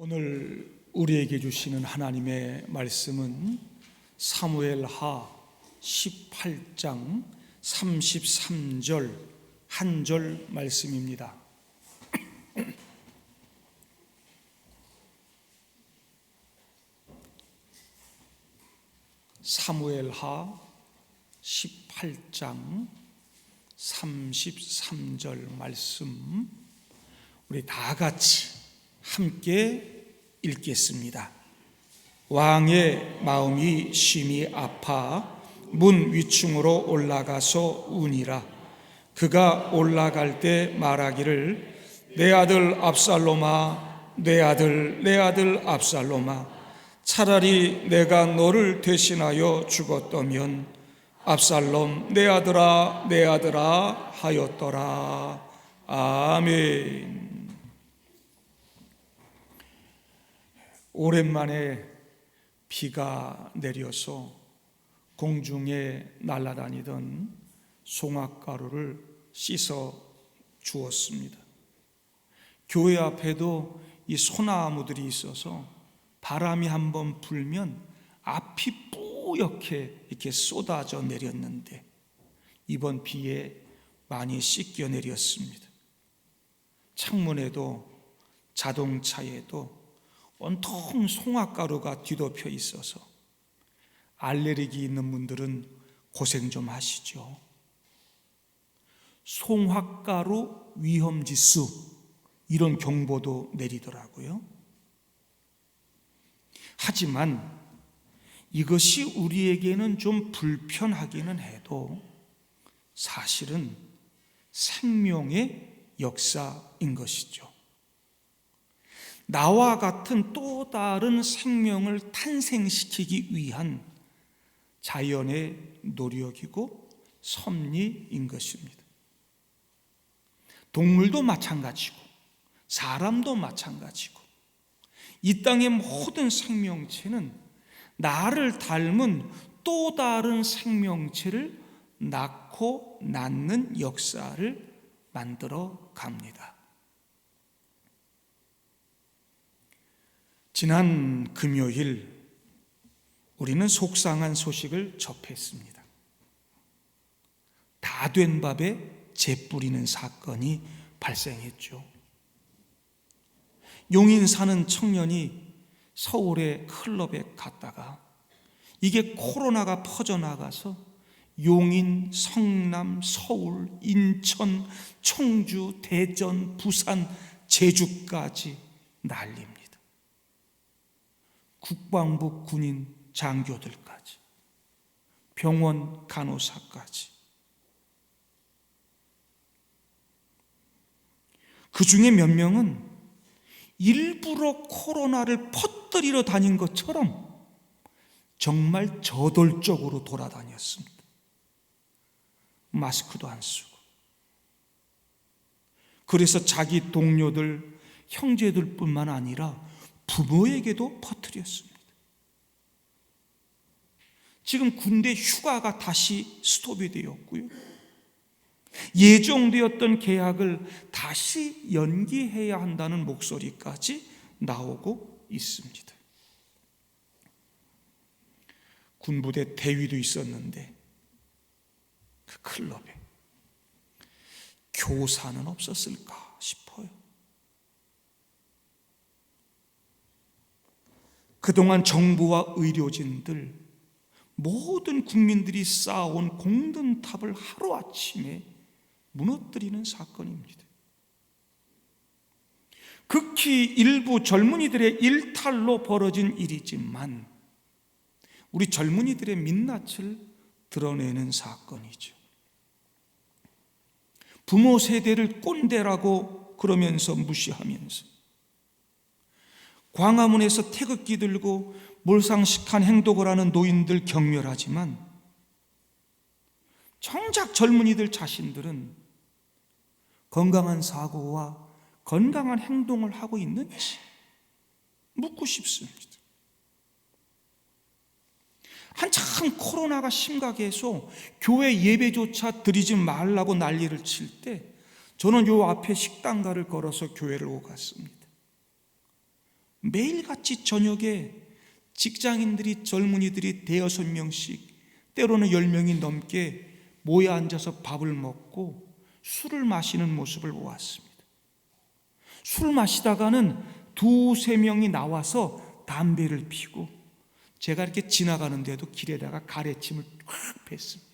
오늘 우리에게 주시는 하나님의 말씀은 사무엘하 18장 33절 한 절 말씀입니다. 사무엘하 18장 33절 말씀, 우리 다 같이 함께 읽겠습니다. 왕의 마음이 심히 아파 문 위층으로 올라가서 우니라. 그가 올라갈 때 말하기를, 내 아들 압살롬아, 내 아들 압살롬아, 차라리 내가 너를 대신하여 죽었다면 압살롬 내 아들아 하였더라. 아멘. 오랜만에 비가 내려서 공중에 날아다니던 송악가루를 씻어 주었습니다. 교회 앞에도 이 소나무들이 있어서 바람이 한번 불면 앞이 뿌옇게 이렇게 쏟아져 내렸는데 이번 비에 많이 씻겨 내렸습니다. 창문에도 자동차에도 온통 송악가루가 뒤덮여 있어서 알레르기 있는 분들은 고생 좀 하시죠. 송악가루 위험지수 이런 경보도 내리더라고요. 하지만 이것이 우리에게는 좀 불편하기는 해도 사실은 생명의 역사인 것이죠. 나와 같은 또 다른 생명을 탄생시키기 위한 자연의 노력이고 섭리인 것입니다. 동물도 마찬가지고 사람도 마찬가지고 이 땅의 모든 생명체는 나를 닮은 또 다른 생명체를 낳고 낳는 역사를 만들어 갑니다. 지난 금요일 우리는 속상한 소식을 접했습니다. 다 된 밥에 재 뿌리는 사건이 발생했죠. 용인 사는 청년이 서울의 클럽에 갔다가 이게 코로나가 퍼져나가서 용인, 성남, 서울, 인천, 청주, 대전, 부산, 제주까지 난립니다. 국방부 군인 장교들까지, 병원 간호사까지. 그 중에 몇 명은 일부러 코로나를 퍼뜨리러 다닌 것처럼 정말 저돌적으로 돌아다녔습니다. 마스크도 안 쓰고. 그래서 자기 동료들, 형제들뿐만 아니라 부모에게도 퍼뜨렸습니다. 지금 군대 휴가가 다시 스톱이 되었고요. 예정되었던 계약을 다시 연기해야 한다는 목소리까지 나오고 있습니다. 군부대 대위도 있었는데 그 클럽에 교사는 없었을까 싶어요. 그동안 정부와 의료진들, 모든 국민들이 쌓아온 공든탑을 하루아침에 무너뜨리는 사건입니다. 극히 일부 젊은이들의 일탈로 벌어진 일이지만 우리 젊은이들의 민낯을 드러내는 사건이죠. 부모 세대를 꼰대라고 그러면서 무시하면서 광화문에서 태극기 들고 몰상식한 행동을 하는 노인들 경멸하지만 정작 젊은이들 자신들은 건강한 사고와 건강한 행동을 하고 있는지 묻고 싶습니다. 한참 코로나가 심각해서 교회 예배조차 드리지 말라고 난리를 칠 때 저는 요 앞에 식당가를 걸어서 교회를 오고 갔습니다. 매일같이 저녁에 직장인들이, 젊은이들이 대여섯 명씩, 때로는 10명이 넘게 모여 앉아서 밥을 먹고 술을 마시는 모습을 보았습니다. 술 마시다가는 2-3명이 나와서 담배를 피고, 제가 이렇게 지나가는데도 길에다가 가래침을 확 뱉습니다.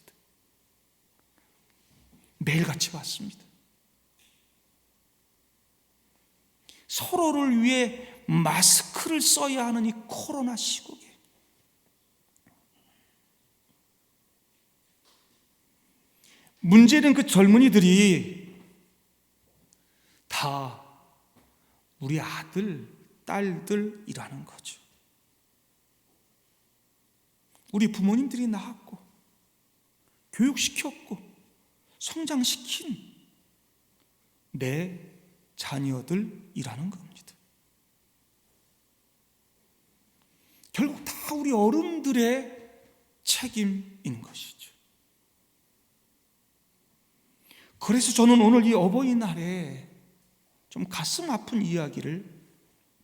매일같이 봤습니다. 서로를 위해 마스크를 써야 하는 이 코로나 시국에 문제는 그 젊은이들이 다 우리 아들, 딸들이라는 거죠. 우리 부모님들이 낳았고 교육시켰고 성장시킨 내 자녀들이라는 겁니다. 결국 다 우리 어른들의 책임인 것이죠. 그래서 저는 오늘 이 어버이날에 좀 가슴 아픈 이야기를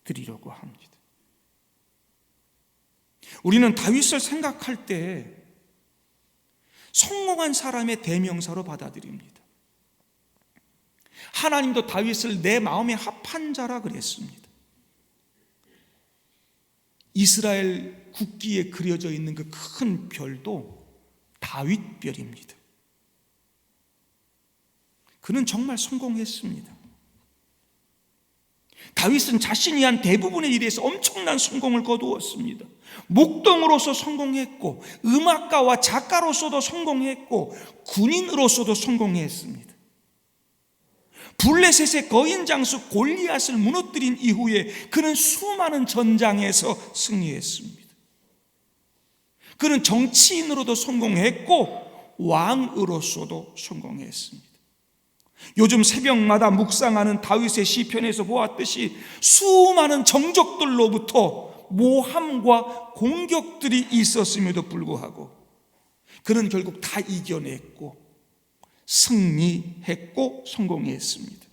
드리려고 합니다. 우리는 다윗을 생각할 때 성공한 사람의 대명사로 받아들입니다. 하나님도 다윗을 내 마음에 합한 자라 그랬습니다. 이스라엘 국기에 그려져 있는 그 큰 별도 다윗별입니다. 그는 정말 성공했습니다. 다윗은 자신이 한 대부분의 일에서 엄청난 성공을 거두었습니다. 목동으로서 성공했고, 음악가와 작가로서도 성공했고, 군인으로서도 성공했습니다. 블레셋의 거인 장수 골리앗을 무너뜨린 이후에 그는 수많은 전장에서 승리했습니다. 그는 정치인으로도 성공했고 왕으로서도 성공했습니다. 요즘 새벽마다 묵상하는 다윗의 시편에서 보았듯이 수많은 정적들로부터 모함과 공격들이 있었음에도 불구하고 그는 결국 다 이겨냈고 승리했고 성공했습니다.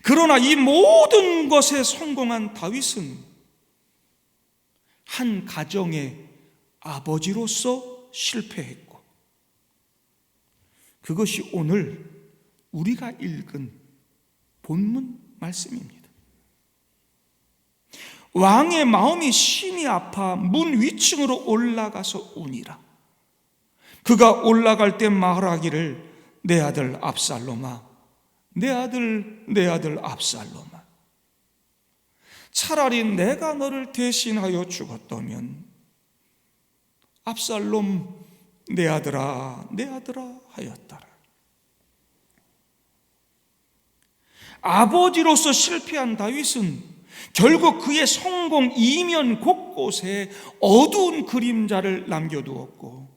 그러나 이 모든 것에 성공한 다윗은 한 가정의 아버지로서 실패했고, 그것이 오늘 우리가 읽은 본문 말씀입니다. 왕의 마음이 심히 아파 문 위층으로 올라가서 우니라. 그가 올라갈 때 말하기를 내 아들 압살롬아, 내 아들 압살롬아, 차라리 내가 너를 대신하여 죽었다면 압살롬 내 아들아 하였더라. 아버지로서 실패한 다윗은 결국 그의 성공 이면 곳곳에 어두운 그림자를 남겨두었고,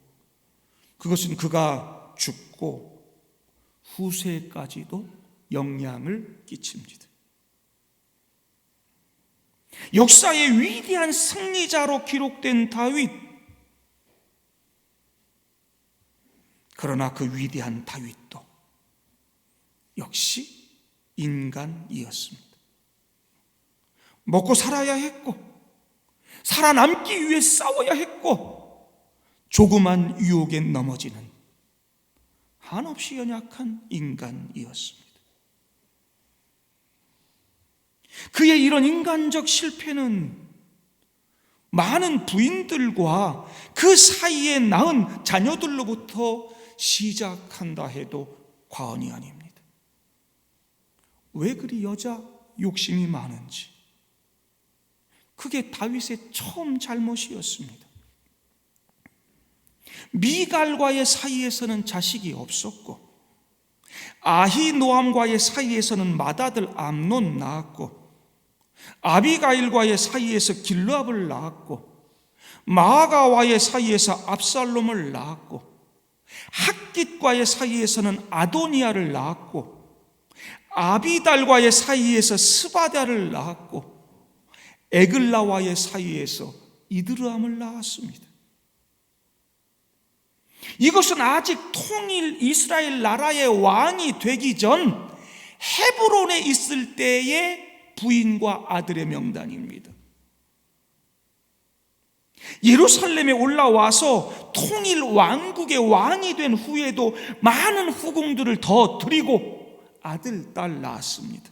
그것은 그가 죽고 후세까지도 영향을 끼칩니다. 역사의 위대한 승리자로 기록된 다윗, 그러나 그 위대한 다윗도 역시 인간이었습니다. 먹고 살아야 했고, 살아남기 위해 싸워야 했고, 조그만 유혹에 넘어지는 한없이 연약한 인간이었습니다. 그의 이런 인간적 실패는 많은 부인들과 그 사이에 낳은 자녀들로부터 시작한다 해도 과언이 아닙니다. 왜 그리 여자 욕심이 많은지, 그게 다윗의 처음 잘못이었습니다. 미갈과의 사이에서는 자식이 없었고, 아히노함과의 사이에서는 맏아들 암논 낳았고, 아비가일과의 사이에서 길르압을 낳았고, 마아가와의 사이에서 압살롬을 낳았고, 핫깃과의 사이에서는 아도니아를 낳았고, 아비달과의 사이에서 스바다를 낳았고, 에글라와의 사이에서 이드르함을 낳았습니다. 이것은 아직 통일 이스라엘 나라의 왕이 되기 전 헤브론에 있을 때의 부인과 아들의 명단입니다. 예루살렘에 올라와서 통일 왕국의 왕이 된 후에도 많은 후궁들을 더 드리고 아들, 딸 낳았습니다.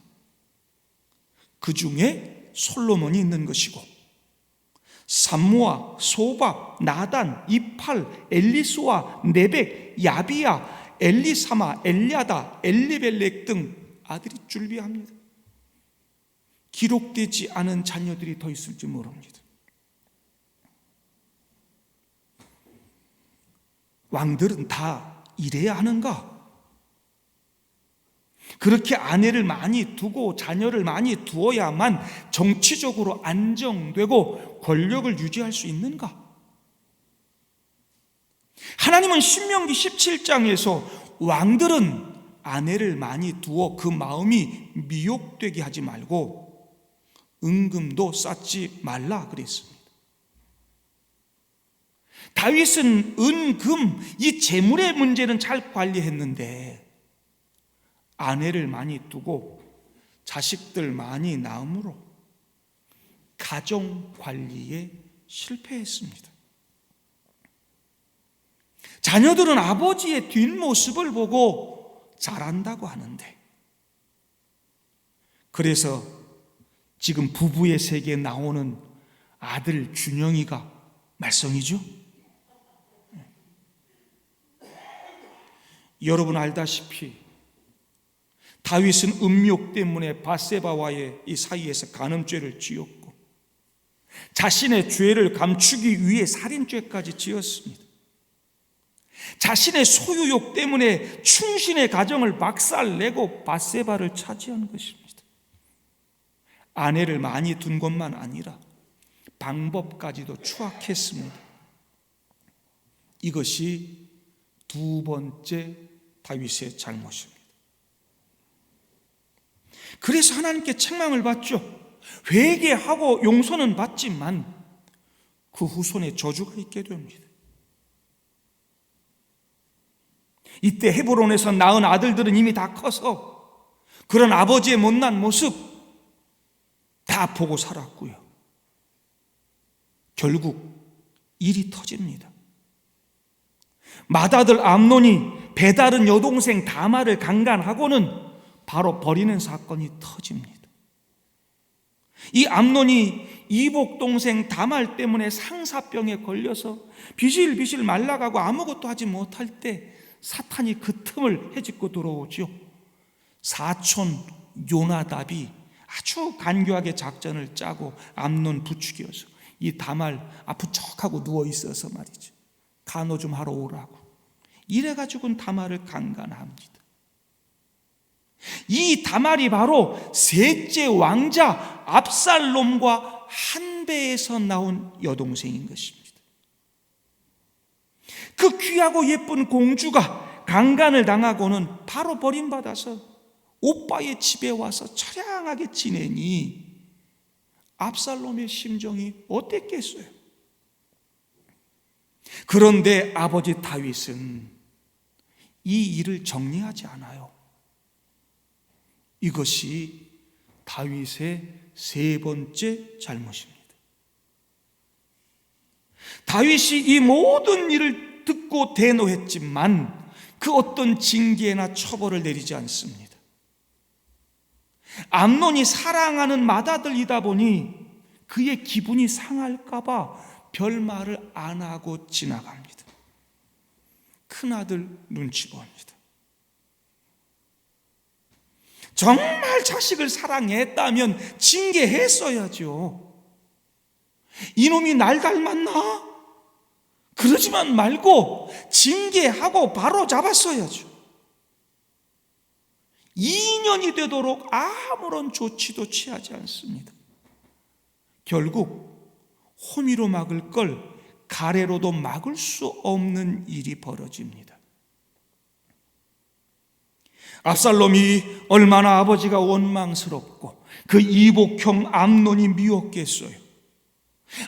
그 중에 솔로몬이 있는 것이고, 삼무아, 소박, 나단, 이팔, 엘리수아, 네벡, 야비야, 엘리사마, 엘리아다, 엘리벨렉 등 아들이 줄비합니다. 기록되지 않은 자녀들이 더 있을지 모릅니다. 왕들은 다 이래야 하는가? 그렇게 아내를 많이 두고 자녀를 많이 두어야만 정치적으로 안정되고 권력을 유지할 수 있는가? 하나님은 신명기 17장에서 왕들은 아내를 많이 두어 그 마음이 미혹되게 하지 말고 은금도 쌓지 말라 그랬습니다. 다윗은 은금, 이 재물의 문제는 잘 관리했는데 아내를 많이 두고 자식들 많이 낳음으로 가정 관리에 실패했습니다. 자녀들은 아버지의 뒷모습을 보고 자란다고 하는데, 그래서 지금 부부의 세계에 나오는 아들 준영이가 말썽이죠. 여러분 알다시피 다윗은 음욕 때문에 밧세바와의 이 사이에서 간음죄를 지었고 자신의 죄를 감추기 위해 살인죄까지 지었습니다. 자신의 소유욕 때문에 충신의 가정을 박살내고 밧세바를 차지한 것입니다. 아내를 많이 둔 것만 아니라 방법까지도 추악했습니다. 이것이 두 번째 다윗의 잘못입니다. 그래서 하나님께 책망을 받죠. 회개하고 용서는 받지만 그 후손에 저주가 있게 됩니다. 이때 헤브론에서 낳은 아들들은 이미 다 커서 그런 아버지의 못난 모습 다 보고 살았고요. 결국 일이 터집니다. 맏아들 암논이 배다른 여동생 다말을 강간하고는 바로 버리는 사건이 터집니다. 이 암논이 이복 동생 다말 때문에 상사병에 걸려서 비실비실 말라가고 아무것도 하지 못할 때 사탄이 그 틈을 헤집고 들어오죠. 사촌 요나답이 아주 간교하게 작전을 짜고 암논 부추겨서 이 다말 아픈 척하고 누워 있어서 말이죠, 간호 좀 하러 오라고 이래가지고는 다말을 강간합니다. 이 다말이 바로 셋째 왕자 압살롬과 한 배에서 나온 여동생인 것입니다. 그 귀하고 예쁜 공주가 강간을 당하고는 바로 버림받아서 오빠의 집에 와서 처량하게 지내니 압살롬의 심정이 어땠겠어요? 그런데 아버지 다윗은 이 일을 정리하지 않아요. 이것이 다윗의 세 번째 잘못입니다. 다윗이 이 모든 일을 듣고 대노했지만 그 어떤 징계나 처벌을 내리지 않습니다. 암논이 사랑하는 맏아들이다 보니 그의 기분이 상할까봐 별말을 안 하고 지나갑니다. 큰아들 눈치 봅니다. 정말 자식을 사랑했다면 징계했어야죠. 이놈이 날 닮았나? 그러지만 말고 징계하고 바로 잡았어야죠. 2년이 되도록 아무런 조치도 취하지 않습니다. 결국 호미로 막을 걸 가래로도 막을 수 없는 일이 벌어집니다. 압살롬이 얼마나 아버지가 원망스럽고 그 이복형 암논이 미웠겠어요.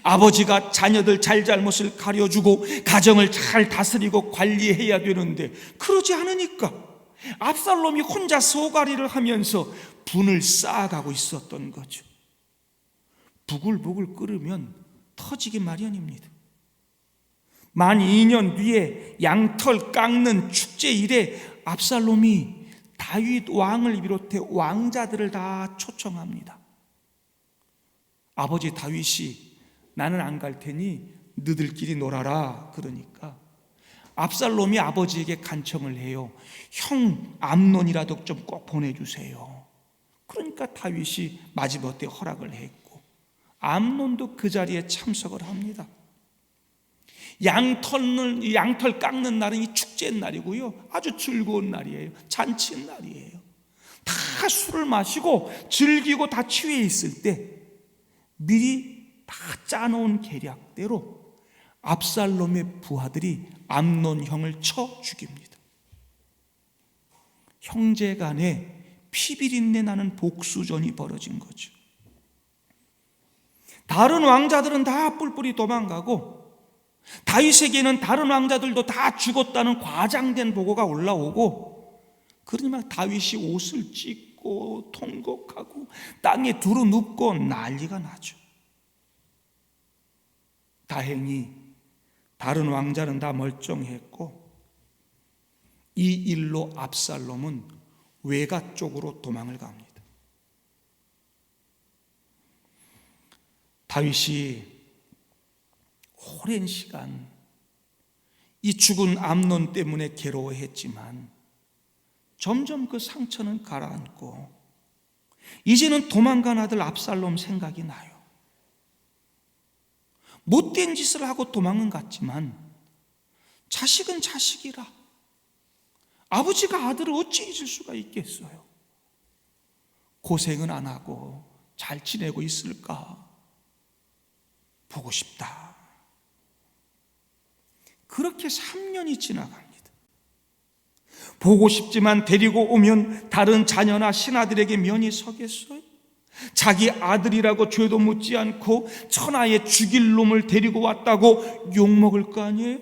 아버지가 자녀들 잘잘못을 가려주고 가정을 잘 다스리고 관리해야 되는데 그러지 않으니까 압살롬이 혼자 소가리를 하면서 분을 쌓아가고 있었던 거죠. 부글부글 끓으면 터지기 마련입니다. 만 2년 뒤에 양털 깎는 축제 일에 압살롬이 다윗 왕을 비롯해 왕자들을 다 초청합니다. 아버지 다윗이 나는 안 갈 테니 너들끼리 놀아라 그러니까 압살롬이 아버지에게 간청을 해요. 형 암논이라도 좀 꼭 보내주세요. 그러니까 다윗이 마지못해 허락을 했고 암논도 그 자리에 참석을 합니다. 양털 깎는 날은 이 축제 날이고요, 아주 즐거운 날이에요. 잔치 날이에요. 다 술을 마시고 즐기고 다 취해 있을 때 미리 다 짜놓은 계략대로 압살롬의 부하들이 암논 형을 쳐 죽입니다. 형제 간에 피비린내 나는 복수전이 벌어진 거죠. 다른 왕자들은 다 뿔뿔이 도망가고 다윗에게는 다른 왕자들도 다 죽었다는 과장된 보고가 올라오고, 그러니 다윗이 옷을 찢고 통곡하고 땅에 두루눕고 난리가 나죠. 다행히 다른 왕자는 다 멀쩡했고 이 일로 압살롬은 외가 쪽으로 도망을 갑니다. 다윗이 오랜 시간 이 죽은 암논 때문에 괴로워했지만 점점 그 상처는 가라앉고 이제는 도망간 아들 압살롬 생각이 나요. 못된 짓을 하고 도망은 갔지만 자식은 자식이라 아버지가 아들을 어찌 잊을 수가 있겠어요. 고생은 안 하고 잘 지내고 있을까 보고 싶다. 그렇게 3년이 지나갑니다. 보고 싶지만 데리고 오면 다른 자녀나 신하들에게 면이 서겠어요? 자기 아들이라고 죄도 묻지 않고 천하에 죽일 놈을 데리고 왔다고 욕먹을 거 아니에요?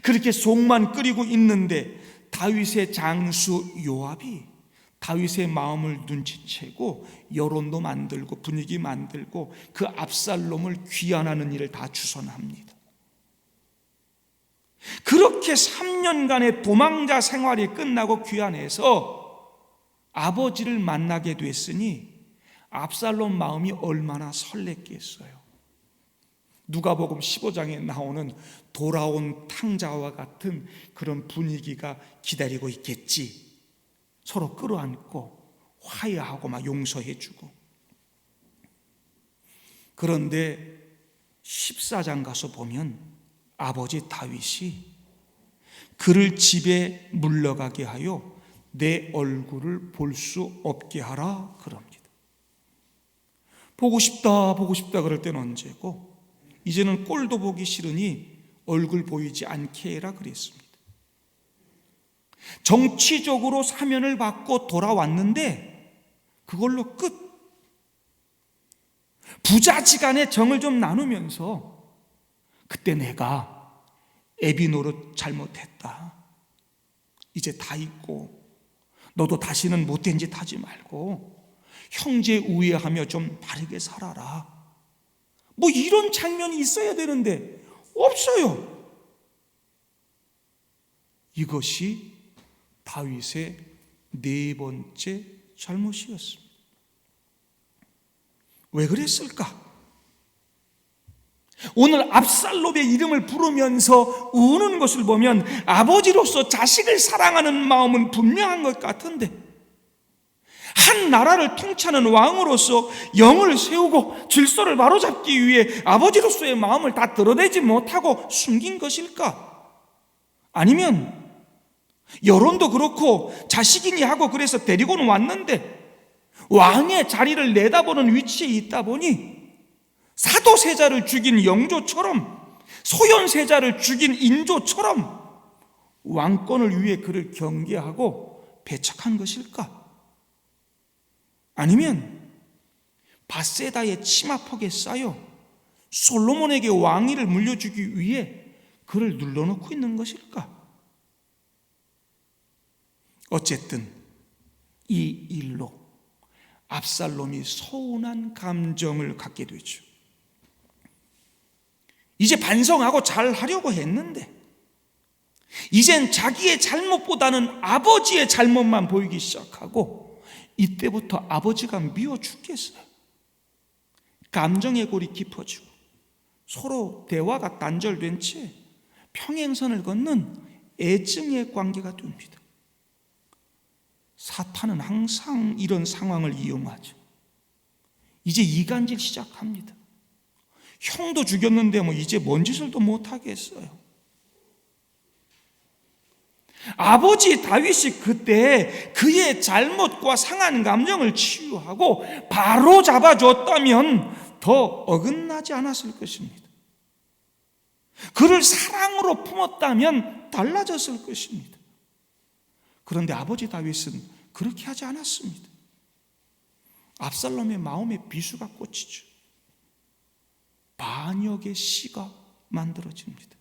그렇게 속만 끓이고 있는데 다윗의 장수 요압이 다윗의 마음을 눈치채고 여론도 만들고 분위기 만들고 그 압살롬을 귀환하는 일을 다 주선합니다. 그렇게 3년간의 도망자 생활이 끝나고 귀환해서 아버지를 만나게 됐으니 압살롬 마음이 얼마나 설렜겠어요. 누가복음 15장에 나오는 돌아온 탕자와 같은 그런 분위기가 기다리고 있겠지. 서로 끌어안고 화해하고 막 용서해주고. 그런데 14장 가서 보면 아버지 다윗이 그를 집에 물러가게 하여 내 얼굴을 볼 수 없게 하라 그럽니다. 보고 싶다 그럴 때는 언제고 이제는 꼴도 보기 싫으니 얼굴 보이지 않게 해라 그랬습니다. 정치적으로 사면을 받고 돌아왔는데 그걸로 끝. 부자지간의 정을 좀 나누면서 그때 내가 애비 노릇 잘못했다. 이제 다 잊고 너도 다시는 못된 짓 하지 말고 형제 우애하며 좀 바르게 살아라. 뭐 이런 장면이 있어야 되는데 없어요. 이것이 다윗의 네 번째 잘못이었습니다. 왜 그랬을까? 오늘 압살롬의 이름을 부르면서 우는 것을 보면 아버지로서 자식을 사랑하는 마음은 분명한 것 같은데 한 나라를 통치하는 왕으로서 영을 세우고 질서를 바로잡기 위해 아버지로서의 마음을 다 드러내지 못하고 숨긴 것일까? 아니면 여론도 그렇고 자식이니 하고 그래서 데리고는 왔는데 왕의 자리를 내다보는 위치에 있다 보니 사도세자를 죽인 영조처럼 소현세자를 죽인 인조처럼 왕권을 위해 그를 경계하고 배척한 것일까? 아니면 밧세다의 치마폭에 쌓여 솔로몬에게 왕위를 물려주기 위해 그를 눌러놓고 있는 것일까? 어쨌든 이 일로 압살롬이 서운한 감정을 갖게 되죠. 이제 반성하고 잘 하려고 했는데 이젠 자기의 잘못보다는 아버지의 잘못만 보이기 시작하고 이때부터 아버지가 미워 죽겠어요. 감정의 골이 깊어지고 서로 대화가 단절된 채 평행선을 걷는 애증의 관계가 됩니다. 사탄은 항상 이런 상황을 이용하죠. 이제 이간질 시작합니다. 형도 죽였는데 이제 뭔 짓을 또 못하겠어요. 아버지 다윗이 그때 그의 잘못과 상한 감정을 치유하고 바로 잡아줬다면 더 어긋나지 않았을 것입니다. 그를 사랑으로 품었다면 달라졌을 것입니다. 그런데 아버지 다윗은 그렇게 하지 않았습니다. 압살롬의 마음에 비수가 꽂히죠. 반역의 씨가 만들어집니다.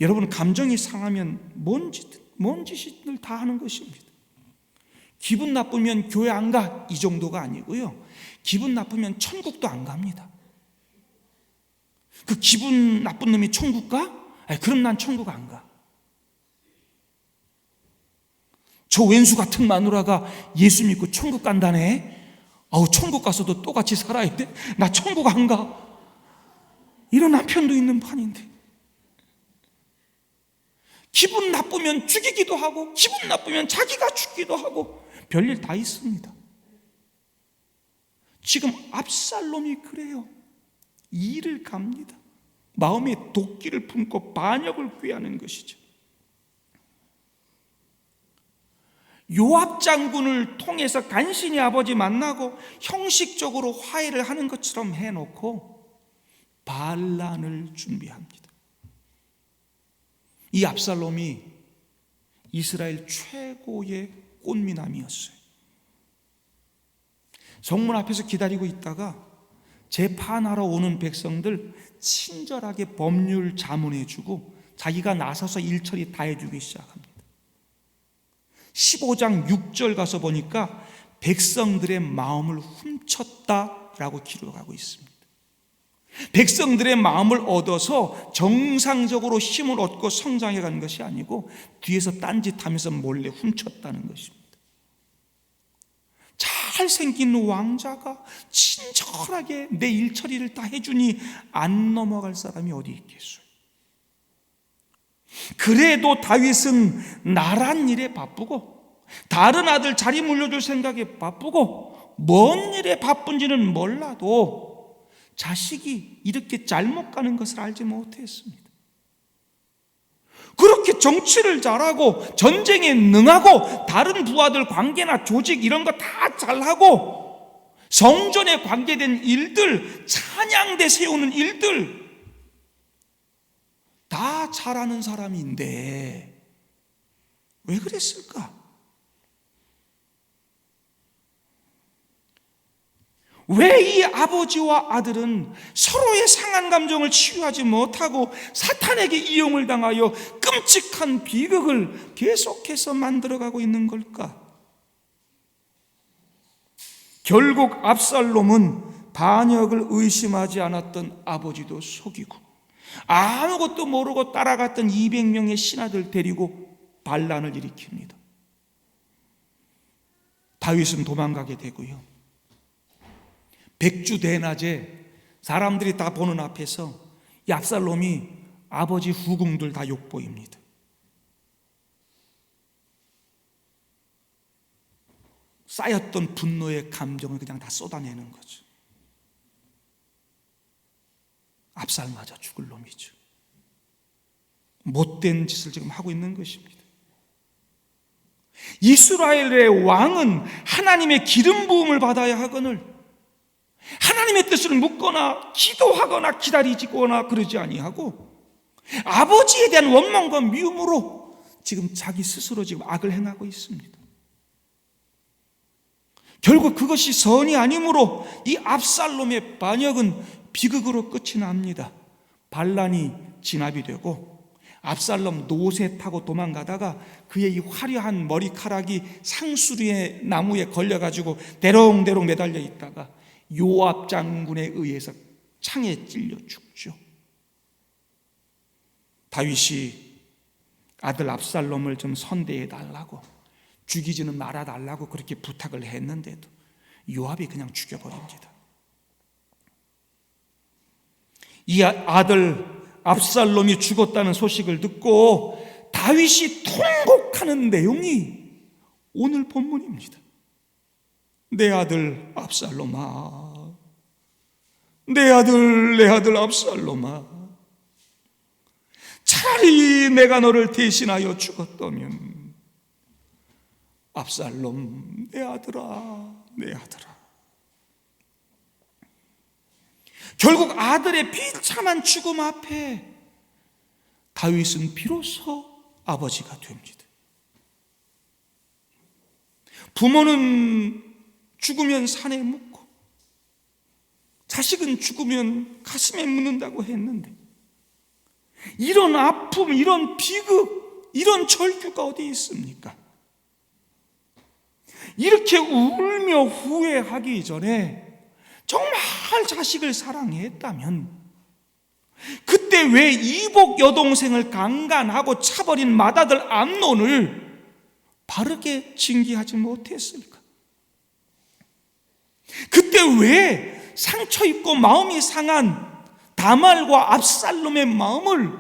여러분, 감정이 상하면 뭔 짓을 다 하는 것입니다. 기분 나쁘면 교회 안 가, 이 정도가 아니고요. 기분 나쁘면 천국도 안 갑니다. 그 기분 나쁜 놈이 천국 가? 그럼 난 천국 안 가. 저 왼수 같은 마누라가 예수 믿고 천국 간다네. 천국 가서도 똑같이 살아야 돼? 나 천국 안 가. 이런 남편도 있는 판인데. 기분 나쁘면 죽이기도 하고 기분 나쁘면 자기가 죽기도 하고 별일 다 있습니다. 지금 압살롬이 그래요. 이를 갑니다. 마음에 도끼를 품고 반역을 꾀하는 것이죠. 요압 장군을 통해서 간신히 아버지 만나고 형식적으로 화해를 하는 것처럼 해놓고 반란을 준비합니다. 이 압살롬이 이스라엘 최고의 꽃미남이었어요. 성문 앞에서 기다리고 있다가 재판하러 오는 백성들 친절하게 법률 자문해주고 자기가 나서서 일처리 다 해주기 시작합니다. 15장 6절 가서 보니까 백성들의 마음을 훔쳤다라고 기록하고 있습니다. 백성들의 마음을 얻어서 정상적으로 힘을 얻고 성장해 가는 것이 아니고 뒤에서 딴짓하면서 몰래 훔쳤다는 것입니다. 잘생긴 왕자가 친절하게 내 일처리를 다 해주니 안 넘어갈 사람이 어디 있겠어요. 그래도 다윗은 나란 일에 바쁘고 다른 아들 자리 물려줄 생각에 바쁘고 뭔 일에 바쁜지는 몰라도 자식이 이렇게 잘못 가는 것을 알지 못했습니다. 그렇게 정치를 잘하고 전쟁에 능하고 다른 부하들 관계나 조직 이런 거 다 잘하고 성전에 관계된 일들, 찬양대 세우는 일들 다 잘하는 사람인데 왜 그랬을까? 왜 이 아버지와 아들은 서로의 상한 감정을 치유하지 못하고 사탄에게 이용을 당하여 끔찍한 비극을 계속해서 만들어가고 있는 걸까? 결국 압살롬은 반역을 의심하지 않았던 아버지도 속이고 아무것도 모르고 따라갔던 200명의 신하들 데리고 반란을 일으킵니다. 다윗은 도망가게 되고요. 백주 대낮에 사람들이 다 보는 앞에서 이 압살롬이 아버지 후궁들 다 욕보입니다. 쌓였던 분노의 감정을 그냥 다 쏟아내는 거죠. 압살 맞아 죽을 놈이죠. 못된 짓을 지금 하고 있는 것입니다. 이스라엘의 왕은 하나님의 기름 부음을 받아야 하거늘 하나님의 뜻을 묻거나 기도하거나 기다리거나 그러지 아니하고 아버지에 대한 원망과 미움으로 지금 자기 스스로 지금 악을 행하고 있습니다. 결국 그것이 선이 아니므로 이 압살롬의 반역은 비극으로 끝이 납니다. 반란이 진압이 되고 압살롬 노새 타고 도망가다가 그의 이 화려한 머리카락이 상수리의 나무에 걸려가지고 대롱대롱 매달려 있다가 요압 장군에 의해서 창에 찔려 죽죠. 다윗이 아들 압살롬을 좀 선대해 달라고, 죽이지는 말아 달라고 그렇게 부탁을 했는데도 요압이 그냥 죽여버립니다. 이 아들 압살롬이 죽었다는 소식을 듣고 다윗이 통곡하는 내용이 오늘 본문입니다. 내 아들 압살롬아, 내 아들 압살롬아, 차라리 내가 너를 대신하여 죽었다면, 압살롬 내 아들아, 내 아들아. 결국 아들의 비참한 죽음 앞에 다윗은 비로소 아버지가 됩니다. 부모는 죽으면 산에 묻고 자식은 죽으면 가슴에 묻는다고 했는데, 이런 아픔, 이런 비극, 이런 절규가 어디 있습니까? 이렇게 울며 후회하기 전에 정말 자식을 사랑했다면 그때 왜 이복 여동생을 강간하고 차버린 맏아들 암논을 바르게 징계하지 못했을까? 그때 왜 상처 입고 마음이 상한 다말과 압살롬의 마음을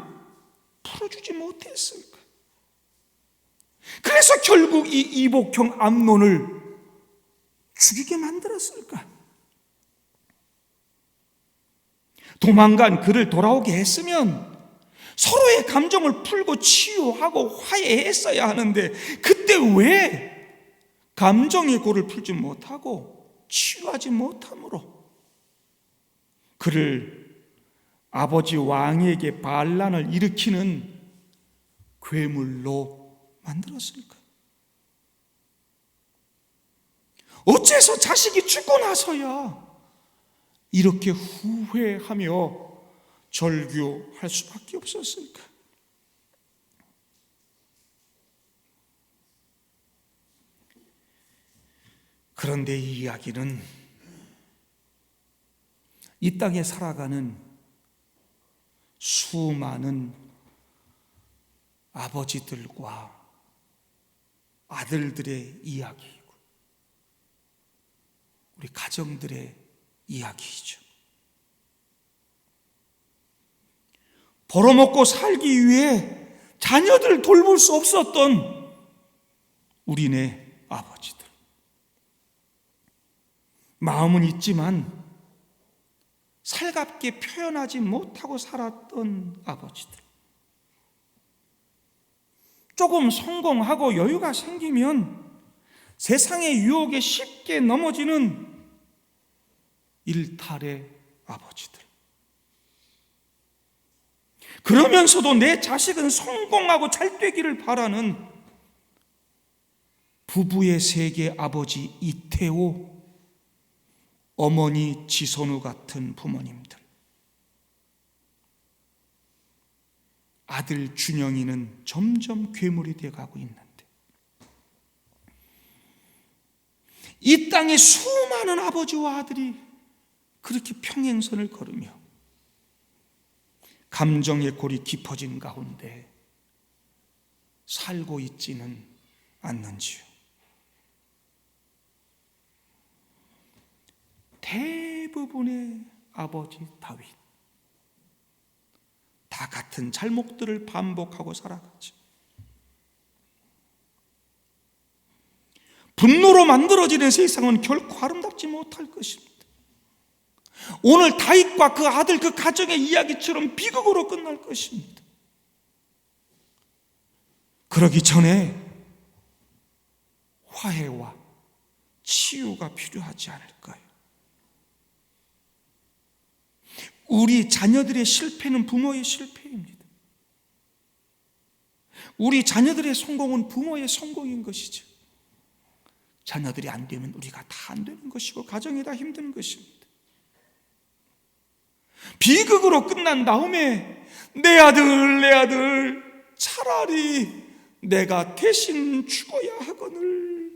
풀어주지 못했을까? 그래서 결국 이 이복형 암논을 죽이게 만들었을까? 도망간 그를 돌아오게 했으면 서로의 감정을 풀고 치유하고 화해했어야 하는데, 그때 왜 감정의 골을 풀지 못하고 치유하지 못함으로 그를 아버지 왕에게 반란을 일으키는 괴물로 만들었을까? 어째서 자식이 죽고 나서야 이렇게 후회하며 절규할 수밖에 없었을까? 그런데 이 이야기는 이 땅에 살아가는 수많은 아버지들과 아들들의 이야기이고 우리 가정들의 이야기이죠. 벌어먹고 살기 위해 자녀들을 돌볼 수 없었던 우리네 아버지들. 마음은 있지만 살갑게 표현하지 못하고 살았던 아버지들. 조금 성공하고 여유가 생기면 세상의 유혹에 쉽게 넘어지는 일탈의 아버지들. 그러면서도 내 자식은 성공하고 잘 되기를 바라는 부부의 세계 아버지 이태호, 어머니 지선우 같은 부모님들. 아들 준영이는 점점 괴물이 되어가고 있는데, 이 땅에 수많은 아버지와 아들이 그렇게 평행선을 걸으며 감정의 골이 깊어진 가운데 살고 있지는 않는지요. 대부분의 아버지 다윗, 다 같은 잘못들을 반복하고 살아가죠. 분노로 만들어지는 세상은 결코 아름답지 못할 것입니다. 오늘 다윗과 그 아들, 그 가정의 이야기처럼 비극으로 끝날 것입니다. 그러기 전에 화해와 치유가 필요하지 않을까요? 우리 자녀들의 실패는 부모의 실패입니다. 우리 자녀들의 성공은 부모의 성공인 것이죠. 자녀들이 안 되면 우리가 다 안 되는 것이고 가정이 다 힘든 것입니다. 비극으로 끝난 다음에 내 아들 차라리 내가 대신 죽어야 하거늘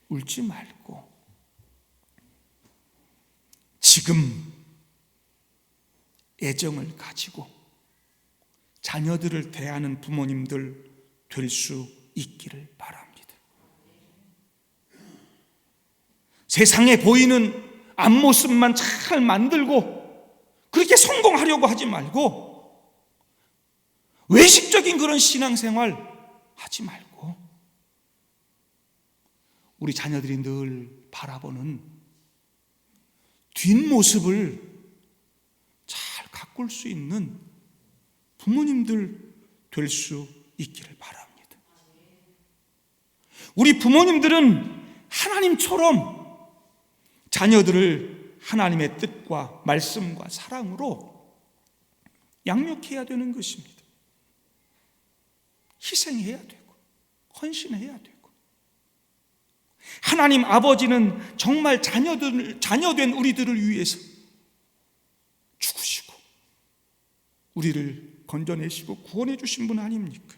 울지 말고 지금 애정을 가지고 자녀들을 대하는 부모님들 될 수 있기를 바랍니다. 세상에 보이는 앞모습만 잘 만들고 그렇게 성공하려고 하지 말고 외식적인 그런 신앙생활 하지 말고 우리 자녀들이 늘 바라보는 뒷모습을 잘 가꿀 수 있는 부모님들 될 수 있기를 바랍니다. 우리 부모님들은 하나님처럼 자녀들을 하나님의 뜻과 말씀과 사랑으로 양육해야 되는 것입니다. 희생해야 되고 헌신해야 되고 하나님 아버지는 정말 자녀된 우리들을 위해서 죽으시고 우리를 건져내시고 구원해 주신 분 아닙니까?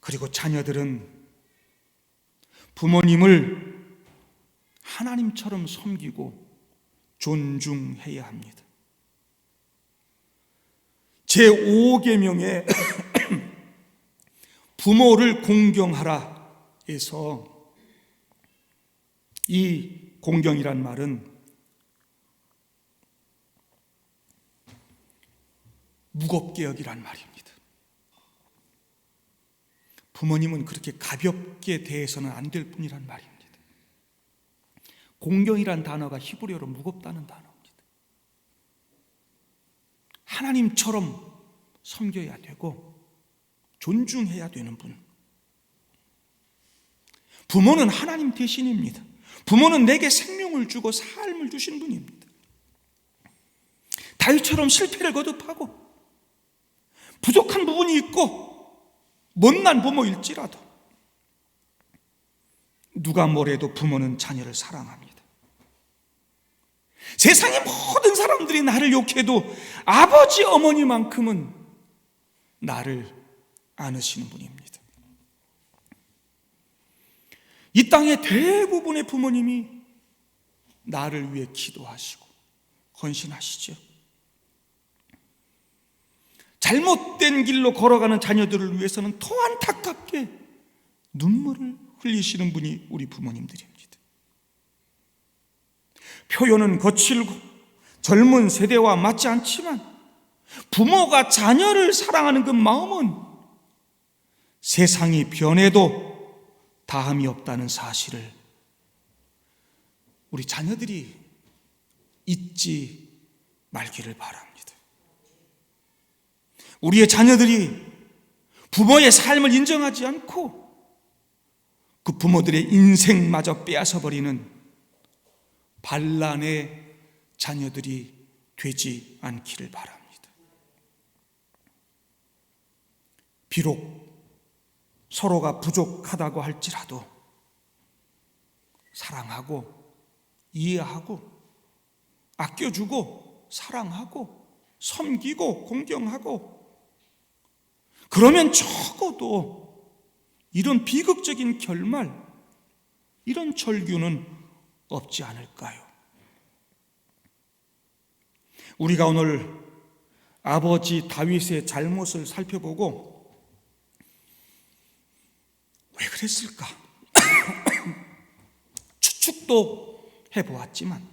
그리고 자녀들은 부모님을 하나님처럼 섬기고 존중해야 합니다. 제5계명에 부모를 공경하라에서 이 공경이란 말은 무겁게 여기란 말입니다. 부모님은 그렇게 가볍게 대해서는 안 될 뿐이란 말입니다. 공경이란 단어가 히브리어로 무겁다는 단어입니다. 하나님처럼 섬겨야 되고 존중해야 되는 분. 부모는 하나님 대신입니다. 부모는 내게 생명을 주고 삶을 주신 분입니다. 다윗처럼 실패를 거듭하고 부족한 부분이 있고 못난 부모일지라도 누가 뭐래도 부모는 자녀를 사랑합니다. 세상의 모든 사람들이 나를 욕해도 아버지 어머니만큼은 나를 안으시는 분입니다. 이 땅의 대부분의 부모님이 나를 위해 기도하시고 헌신하시죠. 잘못된 길로 걸어가는 자녀들을 위해서는 더 안타깝게 눈물을 흘리시는 분이 우리 부모님들입니다. 표현은 거칠고 젊은 세대와 맞지 않지만 부모가 자녀를 사랑하는 그 마음은 세상이 변해도 다함이 없다는 사실을 우리 자녀들이 잊지 말기를 바랍니다. 우리의 자녀들이 부모의 삶을 인정하지 않고 그 부모들의 인생마저 빼앗아버리는 반란의 자녀들이 되지 않기를 바랍니다. 비록 서로가 부족하다고 할지라도 사랑하고 이해하고 아껴주고 사랑하고 섬기고 공경하고 그러면 적어도 이런 비극적인 결말, 이런 절규는 없지 않을까요? 우리가 오늘 아버지 다윗의 잘못을 살펴보고 왜 그랬을까? 추측도 해보았지만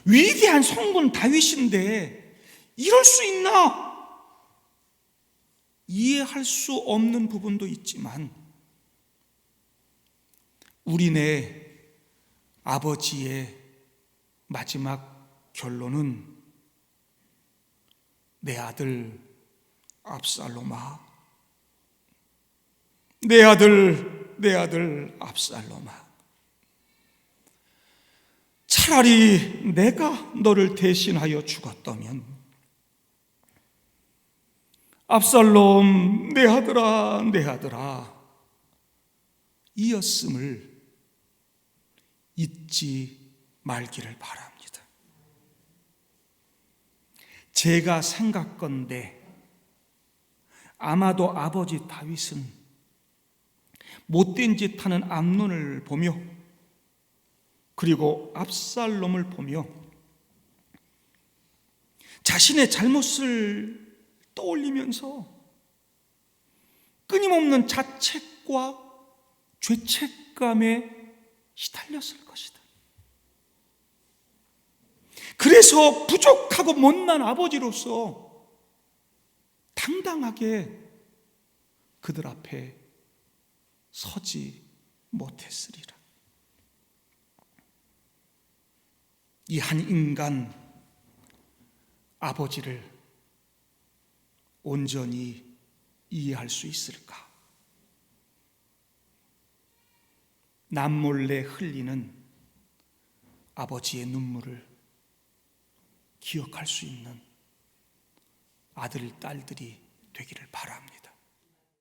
위대한 성군 다윗인데 이럴 수 있나? 이해할 수 없는 부분도 있지만 우리네 아버지의 마지막 결론은 내 아들 압살롬아, 내 아들 압살롬아, 차라리 내가 너를 대신하여 죽었다면 압살롬 내 아들아 이었음을 잊지 말기를 바랍니다. 제가 생각건대 아마도 아버지 다윗은 못된 짓 하는 암논을 보며, 그리고 압살롬을 보며 자신의 잘못을 떠올리면서 끊임없는 자책과 죄책감에 시달렸을 것이다. 그래서 부족하고 못난 아버지로서 당당하게 그들 앞에 서지 못했으리라. 이 한 인간 아버지를 온전히 이해할 수 있을까? 남몰래 흘리는 아버지의 눈물을 기억할 수 있는 아들, 딸들이 되기를 바랍니다.